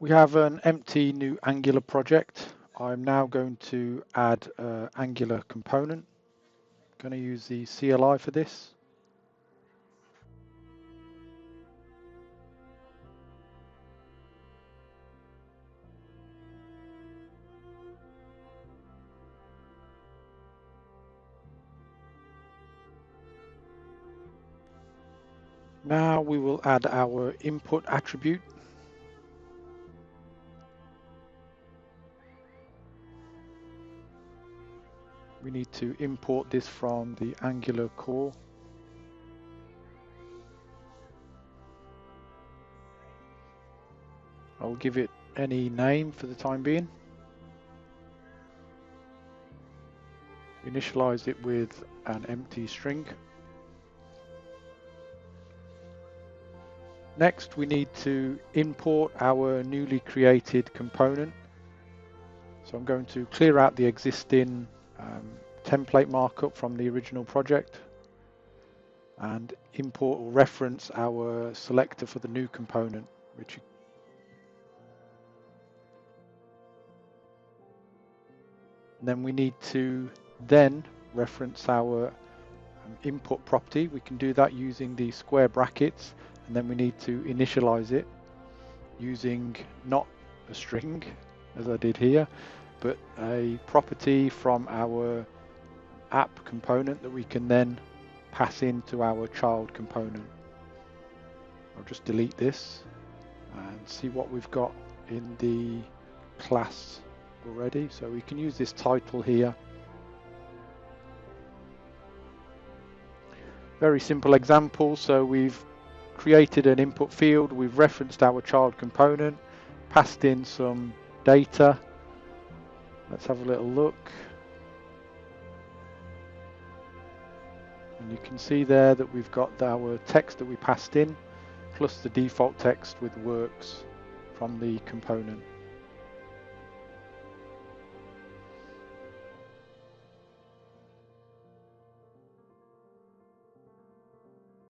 We have an empty new Angular project. I'm now going to add an Angular component. I'm going to use the CLI for this. Now we will add our input attribute. We need to import this from the Angular core. I'll give it any name for the time being. Initialize it with an empty string. Next, we need to import our newly created component. So I'm going to clear out the existing template markup from the original project and import or reference our selector for the new component, and then we need to then reference our input property. We can do that using the square brackets, and then we need to initialize it using not a string as I did here, but a property from our app component that we can then pass into our child component. I'll just delete this and see what we've got in the class already. So we can use this title here. Very simple example. So we've created an input field, we've referenced our child component, passed in some data. Let's have a little look. And you can see there that we've got our text that we passed in, plus the default text with works from the component.